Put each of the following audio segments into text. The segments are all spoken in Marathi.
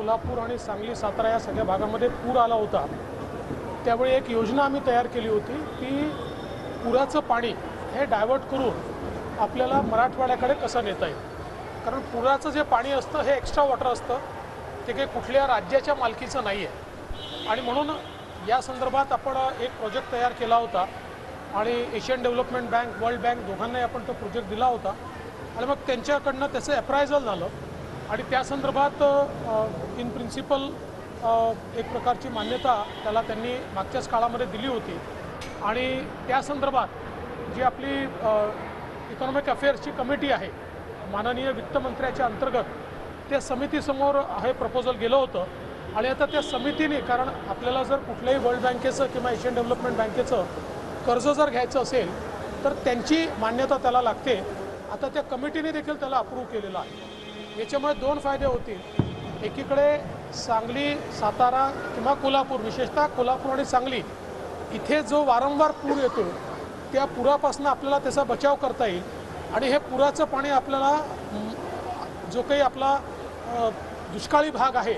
कोल्हापूर आणि सांगली सातारा या सगळ्या भागामध्ये पूर आला होता, त्यावेळी एक योजना आम्ही तयार केली होती की पुराचं पाणी हे डायव्हर्ट करून आपल्याला मराठवाड्याकडे कसं नेता येईल. कारण पुराचं जे पाणी असतं हे एक्स्ट्रा वॉटर असतं, ते काही कुठल्या राज्याच्या मालकीचं नाही आहे. आणि म्हणून या संदर्भात आपण एक प्रोजेक्ट तयार केला होता आणि Asian development bank, world bank दोघांनाही आपण तो प्रोजेक्ट दिला होता. आणि मग त्यांच्याकडनं त्याचं अप्रायझल झालं आणि त्या संदर्भात इन प्रिन्सिपल एक प्रकारची मान्यता त्याला त्यांनी मागच्याच काळामध्ये दिली होती. आणि त्या संदर्भात जी आपली इकॉनॉमिक अफेअर्सची कमिटी आहे माननीय वित्तमंत्र्याच्या अंतर्गत, त्या समितीसमोर हे प्रपोजल गेलं होतं. आणि आता त्या समितीने, कारण आपल्याला जर कुठल्याही वर्ल्ड बँकेचं किंवा एशियन डेव्हलपमेंट बँकेचं कर्ज जर घ्यायचं असेल तर त्यांची मान्यता त्याला लागते. आता त्या कमिटीने देखील त्याला अप्रूव्ह केलेलं आहे. याच्यामुळे दोन फायदे होतील. एकीकडे सांगली, सातारा किंवा कोल्हापूर, विशेषतः कोल्हापूर आणि सांगली इथे जो वारंवार पूर येतो त्या पुरापासून आपल्याला त्याचा बचाव करता येईल. आणि हे पुराचं पाणी आपल्याला जो काही आपला दुष्काळी भाग आहे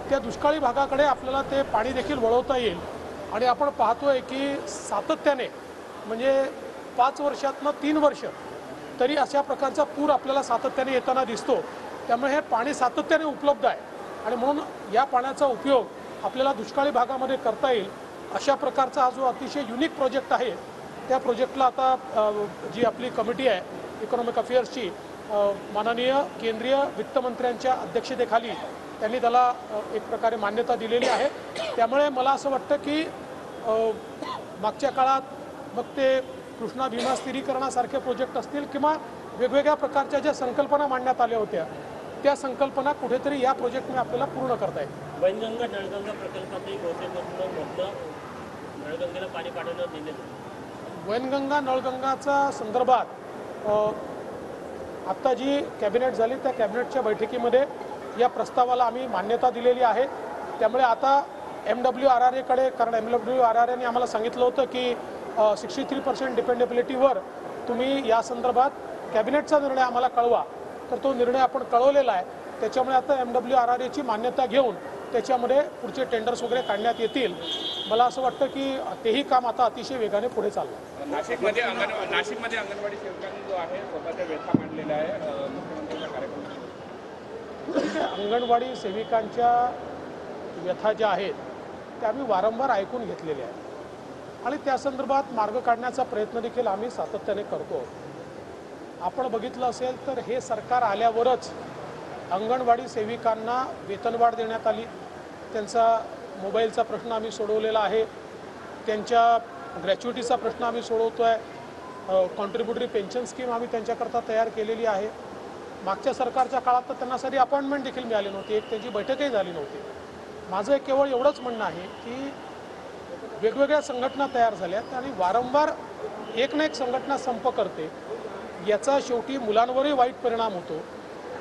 त्या दुष्काळी भागाकडे आपल्याला ते पाणी देखील वळवता येईल. आणि आपण पाहतोय की सातत्याने म्हणजे 5 वर्षातनं 3 वर्ष तरी अशा प्रकारचा पूर आपल्याला सातत्याने येताना दिसतो. त्यामुळे हे पाणी सातत्याने उपलब्ध आहे आणि म्हणून या पाण्याचा उपयोग आपल्याला दुष्काळी भागामध्ये करता येईल. अशा प्रकारचा हा जो अतिशय युनिक प्रोजेक्ट आहे त्या प्रोजेक्टला आता जी आपली कमिटी आहे इकॉनॉमिक अफेअर्सची माननीय केंद्रीय वित्तमंत्र्यांच्या अध्यक्षतेखाली त्यांनी त्याला एक प्रकारे मान्यता दिलेली आहे. त्यामुळे मला असं वाटतं की मागच्या काळात मग ते कृष्णा भीमा स्थिरीकरणासारखे प्रोजेक्ट असतील किंवा वेगवेगळ्या प्रकारच्या ज्या संकल्पना मांडण्यात आल्या होत्या त्या संकल्पना कुठेतरी या प्रोजेक्टने आपल्याला पूर्ण करता येईल. वैनगंगा नळगंगा प्रकल्पातही बहुतेक मोठं नळगंगेला पाणी पाठवण्यात दिलेलं. वैनगंगा नळगंगाचा संदर्भात आत्ता जी कॅबिनेट झाली त्या कॅबिनेटच्या बैठकीमध्ये या प्रस्तावाला आम्ही मान्यता दिलेली आहे. त्यामुळे आता MWRRAकडे, कारण MWRRAने आम्हाला सांगितलं होतं की 63% डिपेंडेबिलिटीवर तुम्ही या संदर्भात कॅबिनेटचा निर्णय आम्हाला कळवा, तर तो निर्णय आपण कळवलेला आहे. त्याच्यामुळे आता MWRRAची मान्यता घेऊन त्याच्यामध्ये पुढचे टेंडर्स वगैरे काढण्यात येतील. मला असं वाटतं की तेही काम आता अतिशय वेगाने पुढे चाललं. नाशिकमध्ये अंगणवाडी सेवकांनी जो आहे स्वतःच्या व्यथा मांडलेल्या आहे मुख्यमंत्र्यांच्या कार्यक्रमात. अंगणवाडी सेविकांच्या व्यथा ज्या आहेत त्या आम्ही वारंवार ऐकून घेतलेल्या आहेत आणि त्या संदर्भात मार्ग काढण्याचा प्रयत्न देखील आम्ही सातत्याने करतो. आपण बघितलं असेल तर हे सरकार आल्यावरच अंगणवाडी सेविकांना वेतनवाढ देण्यात आली. त्यांचा मोबाईलचा प्रश्न आम्ही सोडवलेला आहे. त्यांच्या ग्रॅच्युइटीचा प्रश्न आम्ही सोडवतो आहे. कॉन्ट्रीब्युटरी पेन्शन स्कीम आम्ही त्यांच्याकरता तयार केलेली आहे. मागच्या सरकारच्या काळात तर त्यांना साधी अपॉइंटमेंट देखील मिळाली नव्हती, एक त्यांची बैठकही झाली नव्हती. माझं केवळ एवढंच म्हणणं आहे की वेगवेगळ्या संघटना तयार झाल्यात आणि वारंवार एक ना एक संघटना संप करते. याचा शेवटी मुलांवरही वाईट परिणाम होतो.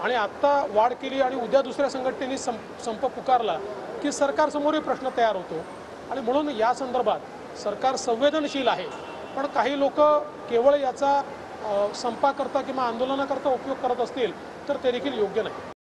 आणि आत्ता वाढ केली आणि उद्या दुसऱ्या संघटनेने संप पुकारला की सरकारसमोरही प्रश्न तयार होतो. आणि म्हणून या संदर्भात सरकार संवेदनशील आहे, पण काही लोक केवळ याचा संपाकरता किंवा आंदोलनाकरता उपयोग करत असतील तर ते देखील योग्य नाही.